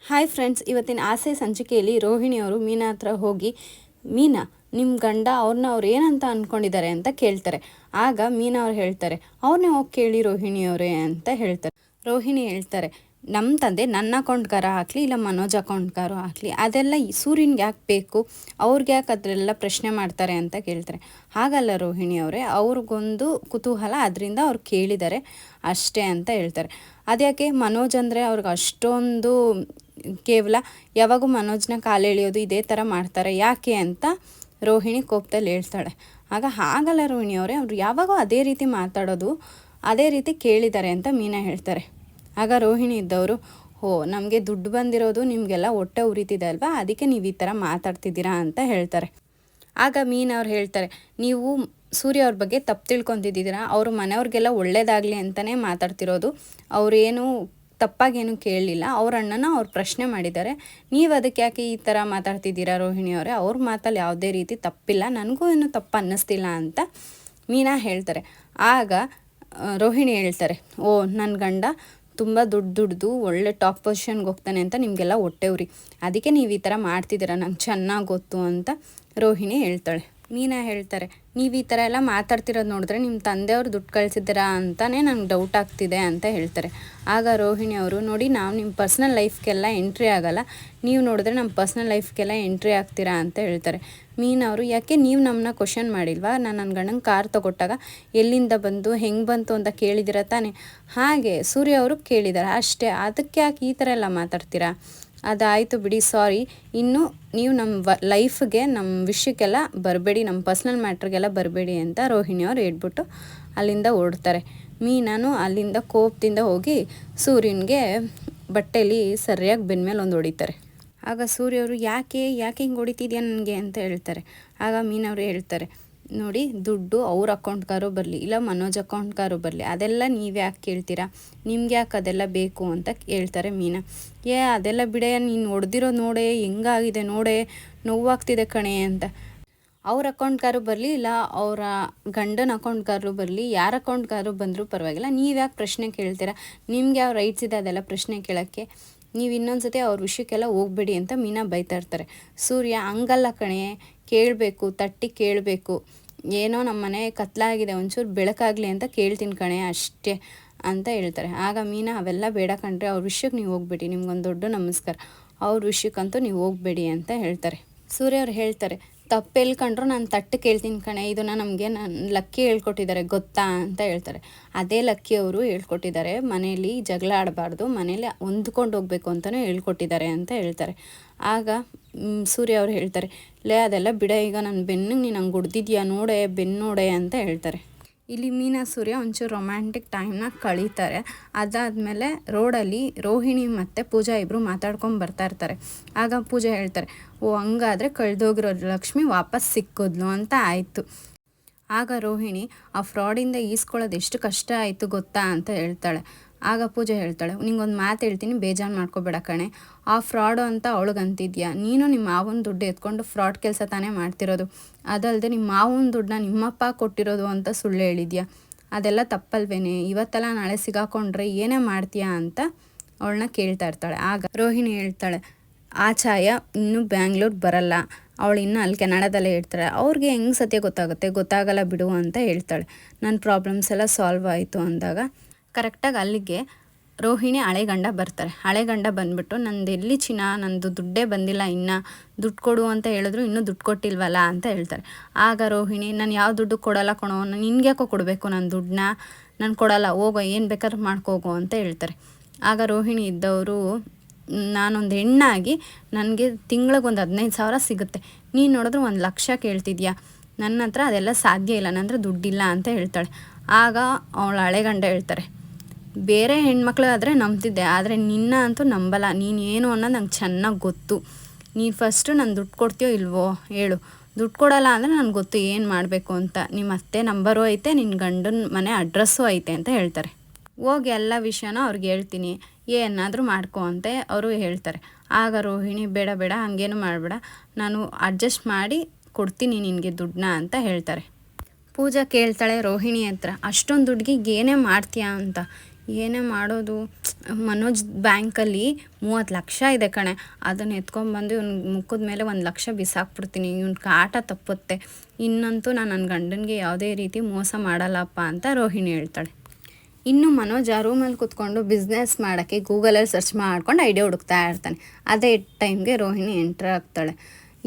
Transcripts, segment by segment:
Hi friends, ಇವತ್ತಿನ ಆಸೆ ಸಂಚಿಕೆಯಲ್ಲಿ ರೋಹಿಣಿಯವರು ಮೀನಾ ಹತ್ರ ಹೋಗಿ, ಮೀನಾ ನಿಮ್ಮ ಗಂಡ ಅವ್ರು ಏನಂತ ಅಂದ್ಕೊಂಡಿದ್ದಾರೆ ಅಂತ ಕೇಳ್ತಾರೆ. ಆಗ ಮೀನಾ ಅವ್ರು ಹೇಳ್ತಾರೆ, ಅವ್ರನ್ನೇ ಹೋಗಿ ಕೇಳಿ ರೋಹಿಣಿಯವರೇ ಅಂತ ಹೇಳ್ತಾರೆ. ರೋಹಿಣಿ ಹೇಳ್ತಾರೆ, ನಮ್ಮ ತಂದೆ ನನ್ನ ಅಕೌಂಟ್ಗಾರ ಹಾಕಲಿ ಇಲ್ಲ ಮನೋಜ್ ಅಕೌಂಟ್ಗಾರು ಹಾಕಲಿ, ಅದೆಲ್ಲ ಸೂರ್ಯನ್ಗೆ ಯಾಕೆ ಬೇಕು, ಅವ್ರಿಗೆ ಯಾಕೆ ಅದರೆಲ್ಲ ಪ್ರಶ್ನೆ ಮಾಡ್ತಾರೆ ಅಂತ ಕೇಳ್ತಾರೆ. ಹಾಗಲ್ಲ ರೋಹಿಣಿಯವರೇ, ಅವ್ರಿಗೊಂದು ಕುತೂಹಲ, ಅದರಿಂದ ಅವ್ರು ಕೇಳಿದ್ದಾರೆ ಅಷ್ಟೇ ಅಂತ ಹೇಳ್ತಾರೆ. ಅದ್ಯಾಕೆ ಮನೋಜ್ ಅಂದರೆ ಅವ್ರಿಗೆ ಅಷ್ಟೊಂದು ಕೇವಲ ಯಾವಾಗೂ ಮನೋಜ್ನ ಕಾಲೆಳೆಯೋದು ಇದೇ ಥರ ಮಾಡ್ತಾರೆ ಯಾಕೆ ಅಂತ ರೋಹಿಣಿ ಕೋಪದಲ್ಲಿ ಹೇಳ್ತಾಳೆ. ಆಗ ಹಾಗಲ್ಲ ರೋಹಿಣಿಯವರೇ, ಅವ್ರು ಯಾವಾಗೂ ಅದೇ ರೀತಿ ಮಾತಾಡೋದು, ಅದೇ ರೀತಿ ಕೇಳಿದ್ದಾರೆ ಅಂತ ಮೀನಾ ಹೇಳ್ತಾರೆ. ಆಗ ರೋಹಿಣಿ ಇದ್ದವರು, ನಮಗೆ ದುಡ್ಡು ಬಂದಿರೋದು ನಿಮಗೆಲ್ಲ ಹೊಟ್ಟೆ ಉರಿತಿದೆ ಅಲ್ವಾ, ಅದಕ್ಕೆ ನೀವು ಈ ಥರ ಮಾತಾಡ್ತಿದ್ದೀರಾ ಅಂತ ಹೇಳ್ತಾರೆ. ಆಗ ಮೀನಾ ಅವ್ರು ಹೇಳ್ತಾರೆ, ನೀವು ಸೂರ್ಯ ಅವ್ರ ಬಗ್ಗೆ ತಪ್ಪು ತಿಳ್ಕೊತಿದ್ದೀರಾ, ಅವರು ಮನೆಯವ್ರಿಗೆಲ್ಲ ಒಳ್ಳೇದಾಗಲಿ ಅಂತಲೇ ಮಾತಾಡ್ತಿರೋದು, ಅವರೇನು ತಪ್ಪಾಗೇನು ಕೇಳಲಿಲ್ಲ, ಅವ್ರ ಅಣ್ಣನ ಅವ್ರು ಪ್ರಶ್ನೆ ಮಾಡಿದ್ದಾರೆ, ನೀವು ಅದಕ್ಕೆ ಯಾಕೆ ಈ ಥರ ಮಾತಾಡ್ತಿದ್ದೀರಾ ರೋಹಿಣಿಯವರೇ, ಅವ್ರ ಮಾತಲ್ಲಿ ಯಾವುದೇ ರೀತಿ ತಪ್ಪಿಲ್ಲ, ನನಗೂ ಏನು ತಪ್ಪು ಅನ್ನಿಸ್ತಿಲ್ಲ ಅಂತ ಮೀನಾ ಹೇಳ್ತಾರೆ. ಆಗ ರೋಹಿಣಿ ಹೇಳ್ತಾರೆ, ನನ್ನ ಗಂಡ ತುಂಬ ದುಡ್ದು ಒಳ್ಳೆ ಟಾಪ್ ಪೊಸಿಷನ್ಗೆ ಹೋಗ್ತಾನೆ ಅಂತ ನಿಮಗೆಲ್ಲ ಹೊಟ್ಟೆ ಉರಿ, ಅದಕ್ಕೆ ನೀವು ಈ ಥರ ಮಾಡ್ತಿದ್ದೀರಾ, ನಂಗೆ ಚೆನ್ನಾಗಿ ಗೊತ್ತು ಅಂತ ರೋಹಿಣಿ ಹೇಳ್ತಾಳೆ. ಮೀನಾ ಹೇಳ್ತಾರೆ, ನೀವು ಈ ಥರ ಎಲ್ಲ ಮಾತಾಡ್ತಿರೋದು ನೋಡಿದ್ರೆ ನಿಮ್ಮ ತಂದೆಯವ್ರು ದುಡ್ಡು ಕಳಿಸಿದ್ದೀರಾ ಅಂತಲೇ ನಂಗೆ ಡೌಟ್ ಆಗ್ತಿದೆ ಅಂತ ಹೇಳ್ತಾರೆ. ಆಗ ರೋಹಿಣಿ ಅವರು, ನೋಡಿ ನಾವು ನಿಮ್ಮ ಪರ್ಸ್ನಲ್ ಲೈಫ್ಗೆಲ್ಲ ಎಂಟ್ರಿ ಆಗೋಲ್ಲ, ನೀವು ನೋಡಿದ್ರೆ ನಮ್ಮ ಪರ್ಸ್ನಲ್ ಲೈಫ್ಗೆಲ್ಲ ಎಂಟ್ರಿ ಆಗ್ತೀರಾ ಅಂತ ಹೇಳ್ತಾರೆ. ಮೀನವರು, ಯಾಕೆ ನೀವು ನಮ್ಮನ್ನ ಕ್ವಶನ್ ಮಾಡಿಲ್ವಾ, ನಾನು ನನ್ನ ಗಂಡಂಗೆ ಕಾರ್ ತೊಗೊಟ್ಟಾಗ ಎಲ್ಲಿಂದ ಬಂದು ಹೆಂಗೆ ಬಂತು ಅಂತ ಕೇಳಿದಿರ ತಾನೆ, ಹಾಗೆ ಸೂರ್ಯ ಅವರು ಕೇಳಿದ್ದಾರೆ ಅಷ್ಟೇ, ಅದಕ್ಕೆ ಯಾಕೆ ಈ ಥರ ಎಲ್ಲ ಮಾತಾಡ್ತೀರಾ, ಅದಾಯಿತು ಬಿಡಿ, ಸಾರಿ, ಇನ್ನು ನೀವು ನಮ್ಮ ಲೈಫ್ಗೆ ನಮ್ಮ ವಿಷಯಕ್ಕೆಲ್ಲ ಬರಬೇಡಿ, ನಮ್ಮ ಪರ್ಸ್ನಲ್ ಮ್ಯಾಟ್ರಿಗೆಲ್ಲ ಬರಬೇಡಿ ಅಂತ ರೋಹಿಣಿಯವ್ರು ಹೇಳ್ಬಿಟ್ಟು ಅಲ್ಲಿಂದ ಓಡ್ತಾರೆ. ಮೀನಾನು ಅಲ್ಲಿಂದ ಕೋಪದಿಂದ ಹೋಗಿ ಸೂರ್ಯನಿಗೆ ಬಟ್ಟೆಯಲ್ಲಿ ಸರಿಯಾಗಿ ಬೆನ್ಮೇಲೆ ಒಂದು ಹೊಡಿತಾರೆ. ಆಗ ಸೂರ್ಯವರು, ಯಾಕೆ ಹಿಂಗೆ ಹೊಡಿತಿದ್ಯಾ ನನಗೆ ಅಂತ ಹೇಳ್ತಾರೆ. ಆಗ ಮೀನವರು ಹೇಳ್ತಾರೆ, ನೋಡಿ ದುಡ್ಡು ಅವ್ರ ಅಕೌಂಟ್ಗಾರು ಬರಲಿ ಇಲ್ಲ ಮನೋಜ್ ಅಕೌಂಟ್ಗಾರು ಬರಲಿ, ಅದೆಲ್ಲ ನೀವು ಯಾಕೆ ಕೇಳ್ತೀರಾ, ನಿಮ್ಗೆ ಯಾಕೆ ಅದೆಲ್ಲ ಬೇಕು ಅಂತ ಹೇಳ್ತಾರೆ ಮೀನಾ. ಅದೆಲ್ಲ ಬಿಡೆ, ನೀನು ಹೊಡೆದಿರೋ ನೋಡೆ ಹೆಂಗಾಗಿದೆ ನೋಡೆ, ನೋವಾಗ್ತಿದೆ ಕಣೆ ಅಂತ. ಅವ್ರ ಅಕೌಂಟ್ಗಾರು ಬರಲಿ ಇಲ್ಲ ಅವರ ಗಂಡನ ಅಕೌಂಟ್ಗಾರು ಬರಲಿ, ಯಾರ ಅಕೌಂಟ್ಗಾರು ಬಂದರೂ ಪರವಾಗಿಲ್ಲ, ನೀವು ಯಾಕೆ ಪ್ರಶ್ನೆ ಕೇಳ್ತೀರಾ, ನಿಮ್ಗೆ ಯಾವ ರೈಟ್ಸ್ ಇದೆ ಅದೆಲ್ಲ ಪ್ರಶ್ನೆ ಕೇಳೋಕ್ಕೆ, ನೀವು ಇನ್ನೊಂದು ಅವ್ರ ವಿಷಯಕ್ಕೆಲ್ಲ ಹೋಗಬೇಡಿ ಅಂತ ಮೀನಾ ಬೈತಾ ಇರ್ತಾರೆ. ಸೂರ್ಯ, ಹಂಗಲ್ಲ ಕಣೆ, ಕೇಳಬೇಕು, ತಟ್ಟಿ ಕೇಳಬೇಕು, ಏನೋ ನಮ್ಮ ಮನೆ ಕತ್ಲಾಗಿದೆ, ಒಂಚೂರು ಬೆಳಕಾಗಲಿ ಅಂತ ಕೇಳ್ತೀನಿ ಕಣೆ ಅಷ್ಟೇ ಅಂತ ಹೇಳ್ತಾರೆ. ಆಗ ಮೀನಾ, ಅವೆಲ್ಲ ಬೇಡ ಕಣ್ರೆ, ಅವ್ರ ವಿಷಯಕ್ಕೆ ನೀವು ಹೋಗಬೇಡಿ, ನಿಮ್ಗೊಂದು ದೊಡ್ಡ ನಮಸ್ಕಾರ, ಅವ್ರ ವಿಷಯಕ್ಕಂತೂ ನೀವು ಹೋಗಬೇಡಿ ಅಂತ ಹೇಳ್ತಾರೆ. ಸೂರ್ಯ ಅವ್ರು ಹೇಳ್ತಾರೆ, ತಪ್ಪೆಲ್ಲಿ ಕಂಡ್ರು ನಾನು ತಟ್ಟು ಕೇಳ್ತೀನಿ ಕಣೆ, ಇದನ್ನು ನಮಗೆ ಲಕ್ಕಿ ಹೇಳ್ಕೊಟ್ಟಿದ್ದಾರೆ ಗೊತ್ತಾ ಅಂತ ಹೇಳ್ತಾರೆ. ಅದೇ ಲಕ್ಕಿ ಅವರು ಹೇಳ್ಕೊಟ್ಟಿದ್ದಾರೆ, ಮನೇಲಿ ಜಗಳ ಆಡಬಾರ್ದು, ಮನೇಲಿ ಹೊಂದ್ಕೊಂಡು ಹೋಗ್ಬೇಕು ಅಂತಲೂ ಹೇಳ್ಕೊಟ್ಟಿದ್ದಾರೆ ಅಂತ ಹೇಳ್ತಾರೆ. ಆಗ ಸೂರ್ಯ ಅವ್ರು ಹೇಳ್ತಾರೆ, ಅದೆಲ್ಲ ಬಿಡ, ಈಗ ನನ್ನ ಬೆನ್ನಿಗೆ ನೀನು ಹಂಗೆ ಹೊಡ್ದಿದ್ಯಾ ನೋಡೆ, ಬೆನ್ನು ನೋಡೆ ಅಂತ ಹೇಳ್ತಾರೆ. ಇಲ್ಲಿ ಮೀನಾ ಸೂರ್ಯ ಒಂಚೂರು ರೊಮ್ಯಾಂಟಿಕ್ ಟೈಮ್ನ ಕಳೀತಾರೆ. ಅದಾದಮೇಲೆ ರೋಡಲ್ಲಿ ರೋಹಿಣಿ ಮತ್ತು ಪೂಜಾ ಇಬ್ಬರು ಮಾತಾಡ್ಕೊಂಡು ಬರ್ತಾ ಇರ್ತಾರೆ. ಆಗ ಪೂಜಾ ಹೇಳ್ತಾರೆ, ಹಂಗಾದರೆ ಕಳೆದೋಗಿರೋ ಲಕ್ಷ್ಮಿ ವಾಪಸ್ ಸಿಕ್ಕಿದ್ಲು ಅಂತ ಆಯಿತು. ಆಗ ರೋಹಿಣಿ, ಆ ಫ್ರಾಡಿಂದ ಈಸ್ಕೊಳ್ಳೋದು ಎಷ್ಟು ಕಷ್ಟ ಆಯಿತು ಗೊತ್ತಾ ಅಂತ ಹೇಳ್ತಾಳೆ. ಆಗ ಪೂಜೆ ಹೇಳ್ತಾಳೆ, ನಿಂಗೊಂದು ಮಾತು ಹೇಳ್ತೀನಿ, ಬೇಜಾರು ಮಾಡ್ಕೋಬೇಡ ಕಣೆ, ಆ ಫ್ರಾಡು ಅಂತ ಅವಳಿಗಂತಿದ್ಯಾ, ನೀನು ನಿಮ್ಮ ಮಾವನ ದುಡ್ಡು ಎತ್ಕೊಂಡು ಫ್ರಾಡ್ ಕೆಲಸ ತಾನೇ ಮಾಡ್ತಿರೋದು, ಅದಲ್ಲದೆ ನಿಮ್ಮ ಮಾವನ ದುಡ್ಡನ್ನ ನಿಮ್ಮಪ್ಪ ಕೊಟ್ಟಿರೋದು ಅಂತ ಸುಳ್ಳು ಹೇಳಿದ್ಯಾ, ಅದೆಲ್ಲ ತಪ್ಪಲ್ವೇನೆ, ಇವತ್ತೆಲ್ಲ ನಾಳೆ ಸಿಗಾಕೊಂಡ್ರೆ ಏನೇ ಮಾಡ್ತೀಯಾ ಅಂತ ಅವಳನ್ನ ಕೇಳ್ತಾ ಇರ್ತಾಳೆ. ಆಗ ರೋಹಿಣಿ ಹೇಳ್ತಾಳೆ, ಆ ಛಾಯ ಇನ್ನೂ ಬ್ಯಾಂಗ್ಳೂರ್ ಬರಲ್ಲ, ಅವಳು ಇನ್ನೂ ಅಲ್ಲಿ ಕೆನಡಾದಲ್ಲೇ ಇರ್ತಾಳೆ, ಅವ್ರಿಗೆ ಹೆಂಗೆ ಸತ್ಯ ಗೊತ್ತಾಗಲ್ಲ ಬಿಡು ಅಂತ ಹೇಳ್ತಾಳೆ. ನನ್ನ ಪ್ರಾಬ್ಲಮ್ಸ್ ಎಲ್ಲ ಸಾಲ್ವ್ ಆಯಿತು ಅಂದಾಗ ಕರೆಕ್ಟಾಗಿ ಅಲ್ಲಿಗೆ ರೋಹಿಣಿ ಹಳೆಗಂಡ ಬರ್ತಾರೆ. ಹಳೆಗಂಡ ಬಂದುಬಿಟ್ಟು, ನಂದು ಎಲ್ಲಿ ಚಿನ್ನ, ನಂದು ದುಡ್ಡೇ ಬಂದಿಲ್ಲ, ಇನ್ನು ದುಡ್ಡು ಕೊಡು ಅಂತ ಹೇಳಿದ್ರು ಇನ್ನೂ ದುಡ್ಡು ಕೊಟ್ಟಿಲ್ವಲ್ಲ ಅಂತ ಹೇಳ್ತಾರೆ. ಆಗ ರೋಹಿಣಿ, ನಾನು ಯಾವ ದುಡ್ಡು ಕೊಡಲ್ಲ ಕಣೋ, ನಿನ್ಗೆ ಯಾಕೋ ಕೊಡಬೇಕು ನನ್ನ ದುಡ್ಡನ್ನ, ನಾನು ಕೊಡಲ್ಲ, ಹೋಗೋ ಏನು ಬೇಕಾದ್ರೂ ಮಾಡ್ಕೋಗೋ ಅಂತ ಹೇಳ್ತಾರೆ. ಆಗ ರೋಹಿಣಿ ಇದ್ದವರು, ನಾನೊಂದು ಹೆಣ್ಣಾಗಿ ನನಗೆ ತಿಂಗಳಿಗೆ ಒಂದು 15,000 ಸಿಗುತ್ತೆ, ನೀನು ನೋಡಿದ್ರೆ 1,00,000 ಕೇಳ್ತಿದ್ಯಾ, ನನ್ನ ಹತ್ರ ಅದೆಲ್ಲ ಸಾಧ್ಯ ಇಲ್ಲ, ನನ್ನ ಹತ್ರ ದುಡ್ಡಿಲ್ಲ ಅಂತ ಹೇಳ್ತಾಳೆ. ಆಗ ಅವಳ ಹಳೆಗಂಡ ಹೇಳ್ತಾರೆ, ಬೇರೆ ಹೆಣ್ಮಕ್ಳಾದರೆ ನಂಬ್ತಿದ್ದೆ, ಆದರೆ ನಿನ್ನ ಅಂತೂ ನಂಬಲ್ಲ, ನೀನು ಏನು ಅನ್ನೋದು ನಂಗೆ ಚೆನ್ನಾಗಿ ಗೊತ್ತು, ನೀನು ಫಸ್ಟು ನಾನು ದುಡ್ಡು ಕೊಡ್ತೀಯೋ ಇಲ್ವೋ ಹೇಳು, ದುಡ್ಡು ಕೊಡಲ್ಲ ಅಂದರೆ ನನಗೆ ಗೊತ್ತು ಏನು ಮಾಡಬೇಕು ಅಂತ, ನಿಮ್ಮ ಅತ್ತೆ ನಂಬರು ಐತೆ, ನಿನ್ನ ಗಂಡನ ಮನೆ ಅಡ್ರೆಸ್ಸು ಐತೆ ಅಂತ ಹೇಳ್ತಾರೆ. ಹೋಗಿ ಎಲ್ಲ ವಿಷಯನ ಅವ್ರಿಗೆ ಹೇಳ್ತೀನಿ, ಏನಾದರೂ ಮಾಡ್ಕೊ ಅಂತ ಅವರು ಹೇಳ್ತಾರೆ. ಆಗ ರೋಹಿಣಿ, ಬೇಡ ಹಾಗೇನು ಮಾಡಬೇಡ, ನಾನು ಅಡ್ಜಸ್ಟ್ ಮಾಡಿ ಕೊಡ್ತೀನಿ ನಿನಗೆ ದುಡ್ಡನ್ನ ಅಂತ ಹೇಳ್ತಾರೆ. ಪೂಜಾ ಕೇಳ್ತಾಳೆ ರೋಹಿಣಿ ಹತ್ರ, ಅಷ್ಟೊಂದು ದುಡ್ಡಿಗೆ ಏನೇ ಮಾಡ್ತೀಯಾ ಅಂತ. ಏನೇ ಮಾಡೋದು, ಮನೋಜ್ ಬ್ಯಾಂಕಲ್ಲಿ 30 ಲಕ್ಷ ಇದೆ ಕಣೆ, ಅದನ್ನು ಎತ್ಕೊಂಡ್ಬಂದು ಇವ್ನ ಮುಖದ ಮೇಲೆ 1 ಲಕ್ಷ ಬಿಸಾಕ್ಬಿಡ್ತೀನಿ, ಇವ್ನ ಕಾಟ ತಪ್ಪುತ್ತೆ, ಇನ್ನಂತೂ ನಾನು ನನ್ನ ಗಂಡನಿಗೆ ಯಾವುದೇ ರೀತಿ ಮೋಸ ಮಾಡಲ್ಲಪ್ಪ ಅಂತ ರೋಹಿಣಿ ಹೇಳ್ತಾಳೆ. ಇನ್ನು ಮನೋಜ್ ಆ ರೂಮಲ್ಲಿ ಕೂತ್ಕೊಂಡು ಬಿಸ್ನೆಸ್ ಮಾಡೋಕ್ಕೆ ಗೂಗಲಲ್ಲಿ ಸರ್ಚ್ ಮಾಡ್ಕೊಂಡು ಐಡಿಯಾ ಹುಡುಕ್ತಾ ಇರ್ತಾನೆ. ಅದೇ ಟೈಮ್ಗೆ ರೋಹಿಣಿ ಎಂಟ್ರ್ ಆಗ್ತಾಳೆ.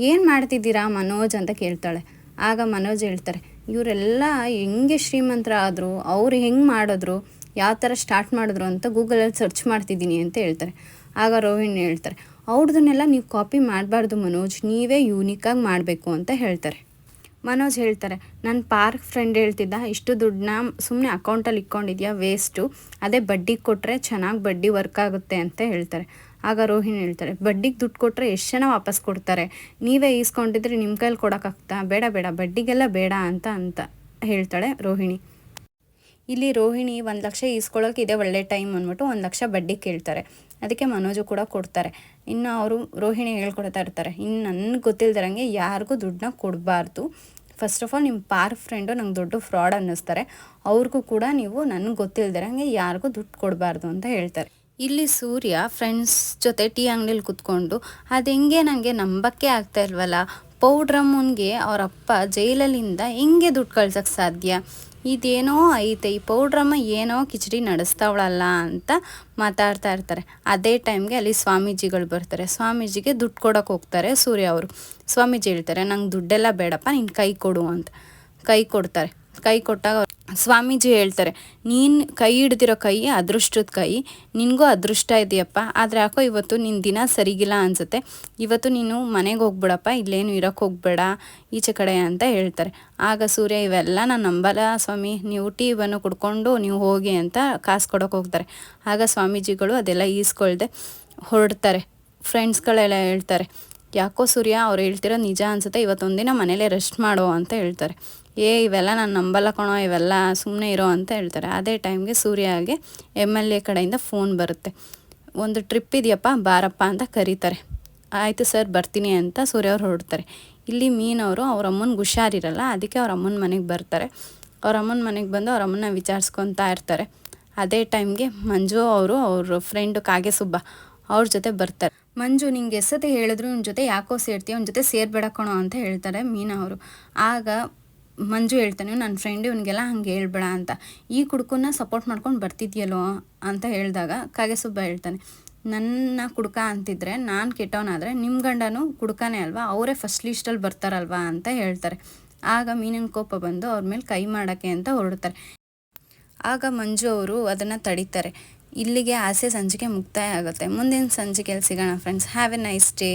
ಏನು ಮಾಡ್ತಿದ್ದೀರಾ ಮನೋಜ್ ಅಂತ ಕೇಳ್ತಾಳೆ. ಆಗ ಮನೋಜ್ ಹೇಳ್ತಾರೆ, ಇವರೆಲ್ಲ ಹೆಂಗೆ ಶ್ರೀಮಂತರ ಆದರು, ಅವ್ರು ಹೆಂಗೆ ಮಾಡಿದ್ರು, ಯಾವ ಥರ ಸ್ಟಾರ್ಟ್ ಮಾಡಿದ್ರು ಅಂತ ಗೂಗಲಲ್ಲಿ ಸರ್ಚ್ ಮಾಡ್ತಿದ್ದೀನಿ ಅಂತ ಹೇಳ್ತಾರೆ. ಆಗ ರೋಹಿಣಿ ಹೇಳ್ತಾರೆ, ಅವ್ರದನ್ನೆಲ್ಲ ನೀವು ಕಾಪಿ ಮಾಡಬಾರ್ದು ಮನೋಜ್, ನೀವೇ ಯೂನಿಕಾಗಿ ಮಾಡಬೇಕು ಅಂತ ಹೇಳ್ತಾರೆ. ಮನೋಜ್ ಹೇಳ್ತಾರೆ, ನನ್ನ ಪಾರ್ಕ್ ಫ್ರೆಂಡ್ ಹೇಳ್ತಿದ್ದ, ಇಷ್ಟು ದುಡ್ಡನ್ನ ಸುಮ್ಮನೆ ಅಕೌಂಟಲ್ಲಿ ಇಟ್ಕೊಂಡಿದ್ಯಾ, ವೇಸ್ಟು, ಅದೇ ಬಡ್ಡಿಗೆ ಕೊಟ್ಟರೆ ಚೆನ್ನಾಗಿ ಬಡ್ಡಿ ವರ್ಕ್ ಆಗುತ್ತೆ ಅಂತ ಹೇಳ್ತಾರೆ. ಆಗ ರೋಹಿಣಿ ಹೇಳ್ತಾರೆ, ಬಡ್ಡಿಗೆ ದುಡ್ಡು ಕೊಟ್ಟರೆ ಎಷ್ಟು ಜನ ವಾಪಸ್ ಕೊಡ್ತಾರೆ, ನೀವೇ ಈಸ್ಕೊಂಡಿದ್ರೆ ನಿಮ್ಮ ಕೈಲಿ ಕೊಡೋಕ್ಕಾಗ್ತಾ, ಬೇಡ ಬೇಡ ಬಡ್ಡಿಗೆಲ್ಲ ಬೇಡ ಅಂತ ಹೇಳ್ತಾಳೆ ರೋಹಿಣಿ. ಇಲ್ಲಿ ರೋಹಿಣಿ 1 ಲಕ್ಷ ಈಸ್ಕೊಳ್ಳೋಕೆ ಇದೇ ಒಳ್ಳೆ ಟೈಮ್ ಅಂದ್ಬಿಟ್ಟು 1 ಲಕ್ಷ ಬಡ್ಡಿ ಕೇಳ್ತಾರೆ. ಅದಕ್ಕೆ ಮನೋಜು ಕೂಡ ಕೊಡ್ತಾರೆ. ಇನ್ನು ಅವರು ರೋಹಿಣಿ ಹೇಳ್ಕೊಡ್ತಾ ಇರ್ತಾರೆ, ಇನ್ನು ನನಗೆ ಗೊತ್ತಿಲ್ದಿರಂಗೆ ಯಾರಿಗೂ ದುಡ್ಡನ್ನ ಕೊಡಬಾರ್ದು, ಫಸ್ಟ್ ಆಫ್ ಆಲ್ ನಿಮ್ಮ ಪಾರ್ಕ್ ಫ್ರೆಂಡು ನಂಗೆ ದೊಡ್ಡ ಫ್ರಾಡ್ ಅನ್ನಿಸ್ತಾರೆ, ಅವ್ರಿಗೂ ಕೂಡ ನೀವು ನನಗೆ ಗೊತ್ತಿಲ್ದಿರಂಗೆ ಯಾರಿಗೂ ದುಡ್ಡು ಕೊಡಬಾರ್ದು ಅಂತ ಹೇಳ್ತಾರೆ. ಇಲ್ಲಿ ಸೂರ್ಯ ಫ್ರೆಂಡ್ಸ್ ಜೊತೆ ಟೀ ಅಂಗಡಿಲಿ ಕೂತ್ಕೊಂಡು, ಅದು ಹೆಂಗೆ ನನಗೆ ನಂಬಕ್ಕೆ ಆಗ್ತಾ ಇಲ್ವಲ್ಲ, ಪೌಡ್ರಮ್ಮನಿಗೆ ಅವರಪ್ಪ ಜೈಲಲ್ಲಿಂದ ಹೆಂಗೆ ದುಡ್ಡು ಕಳ್ಸೋಕ್ಕೆ ಸಾಧ್ಯ, ಇದೇನೋ ಐತೆ, ಈ ಪೌಡ್ರಮ್ಮ ಏನೋ ಕಿಚಡಿ ನಡೆಸ್ತಾವಳಲ್ಲ ಅಂತ ಮಾತಾಡ್ತಾ ಇರ್ತಾರೆ. ಅದೇ ಟೈಮ್ಗೆ ಅಲ್ಲಿ ಸ್ವಾಮೀಜಿಗಳು ಬರ್ತಾರೆ. ಸ್ವಾಮೀಜಿಗೆ ದುಡ್ಡು ಕೊಡೋಕೆ ಹೋಗ್ತಾರೆ ಸೂರ್ಯ ಅವರು. ಸ್ವಾಮೀಜಿ ಹೇಳ್ತಾರೆ, ನಂಗೆ ದುಡ್ಡೆಲ್ಲ ಬೇಡಪ್ಪ, ನೀನು ಕೈ ಕೊಡು ಅಂತ. ಕೈ ಕೊಡ್ತಾರೆ. ಕೈ ಕೊಟ್ಟಾಗ ಸ್ವಾಮೀಜಿ ಹೇಳ್ತಾರೆ, ನೀನು ಕೈ ಹಿಡ್ದಿರೋ ಕೈ ಅದೃಷ್ಟದ ಕೈ, ನಿನಗೂ ಅದೃಷ್ಟ ಇದೆಯಪ್ಪ, ಆದರೆ ಯಾಕೋ ಇವತ್ತು ನಿನ್ನ ದಿನ ಸರಿಗಿಲ್ಲ ಅನಿಸುತ್ತೆ, ಇವತ್ತು ನೀನು ಮನೆಗೆ ಹೋಗ್ಬಿಡಪ್ಪ, ಇಲ್ಲೇನು ಇರೋಕ್ಕೆ ಹೋಗ್ಬೇಡ ಈಚೆ ಕಡೆ ಅಂತ ಹೇಳ್ತಾರೆ. ಆಗ ಸೂರ್ಯ, ಇವೆಲ್ಲ ನಾನು ನಂಬಲ್ಲ ಸ್ವಾಮಿ, ನೀವು ಟೀ ಬನ್ನು ಕುಡ್ಕೊಂಡು ನೀವು ಹೋಗಿ ಅಂತ ಕಾಸು ಕೊಡೋಕೆ ಹೋಗ್ತಾರೆ. ಆಗ ಸ್ವಾಮೀಜಿಗಳು ಅದೆಲ್ಲ ಈಸ್ಕೊಳ್ದೆ ಹೊರಡ್ತಾರೆ. ಫ್ರೆಂಡ್ಸ್ಗಳೆಲ್ಲ ಹೇಳ್ತಾರೆ, ಯಾಕೋ ಸೂರ್ಯ ಅವ್ರು ಹೇಳ್ತಿರೋ ನಿಜ ಅನಿಸುತ್ತೆ, ಇವತ್ತೊಂದಿನ ಮನೇಲೇ ರೆಸ್ಟ್ ಮಾಡೋ ಅಂತ ಹೇಳ್ತಾರೆ. ಇವೆಲ್ಲ ನಾನು ನಂಬಲ್ಲ ಕಣೋ, ಇವೆಲ್ಲ ಸುಮ್ಮನೆ ಇರೋ ಅಂತ ಹೇಳ್ತಾರೆ. ಅದೇ ಟೈಮ್ಗೆ ಸೂರ್ಯಗೆ MLA ಕಡೆಯಿಂದ ಫೋನ್ ಬರುತ್ತೆ. ಒಂದು ಟ್ರಿಪ್ ಇದೆಯಪ್ಪ ಬಾರಪ್ಪ ಅಂತ ಕರೀತಾರೆ. ಆಯಿತು ಸರ್ ಬರ್ತೀನಿ ಅಂತ ಸೂರ್ಯ ಅವ್ರು ಹೊರಡ್ತಾರೆ. ಇಲ್ಲಿ ಮೀನವರು ಅವ್ರ ಅಮ್ಮನಿಗೆ ಹುಷಾರಿರಲ್ಲ, ಅದಕ್ಕೆ ಅವ್ರ ಅಮ್ಮನ ಮನೆಗೆ ಬರ್ತಾರೆ. ಅವ್ರ ಅಮ್ಮನ ಮನೆಗೆ ಬಂದು ಅವ್ರ ಅಮ್ಮನ ವಿಚಾರಿಸ್ಕೊತಾ ಇರ್ತಾರೆ. ಅದೇ ಟೈಮ್ಗೆ ಮಂಜು ಅವರು ಅವ್ರ ಫ್ರೆಂಡು ಕಾಗೆಸುಬ್ಬ ಅವ್ರ ಜೊತೆ ಬರ್ತಾರೆ. ಮಂಜು, ನಿಂಗೆ ಎಸತೆ ಹೇಳಿದ್ರು ಇವ್ನ ಜೊತೆ ಯಾಕೋ ಸೇರ್ತೀಯ, ಅವ್ನ ಜೊತೆ ಸೇರ್ಬೇಡ ಕಣೋ ಅಂತ ಹೇಳ್ತಾರೆ ಮೀನಾ ಅವರು. ಆಗ ಮಂಜು ಹೇಳ್ತಾನೆ, ನನ್ನ ಫ್ರೆಂಡ್ ಇವನಿಗೆಲ್ಲ ಹಂಗೆ ಹೇಳ್ಬೇಡ ಅಂತ, ಈ ಕುಡುಕನ್ನ ಸಪೋರ್ಟ್ ಮಾಡ್ಕೊಂಡು ಬರ್ತಿದ್ಯಲ್ಲೋ ಅಂತ ಹೇಳಿದಾಗ ಕಾಗೆಸುಬ್ಬ ಹೇಳ್ತಾನೆ, ನನ್ನ ಕುಡುಕ ಅಂತಿದ್ರೆ ನಾನು ಕೆಟ್ಟವನಾದರೆ ನಿಮ್ಮ ಗಂಡನೂ ಕುಡುಕನೇ ಅಲ್ವಾ, ಅವರೇ ಫಸ್ಟ್ ಲಿಸ್ಟಲ್ಲಿ ಬರ್ತಾರಲ್ವಾ ಅಂತ ಹೇಳ್ತಾರೆ. ಆಗ ಮೀನಿನ ಕೋಪ ಬಂದು ಅವ್ರ ಮೇಲೆ ಕೈ ಮಾಡೋಕ್ಕೆ ಅಂತ ಹೊರಡ್ತಾರೆ. ಆಗ ಮಂಜು ಅವರು ಅದನ್ನು ತಡೀತಾರೆ. ಇಲ್ಲಿಗೆ ಆಸೆ ಸಂಚಿಕೆ ಮುಕ್ತಾಯ ಆಗುತ್ತೆ. ಮುಂದಿನ ಸಂಚಿಕೆಯಲ್ಲಿ ಸಿಗೋಣ friends. Have A nice day.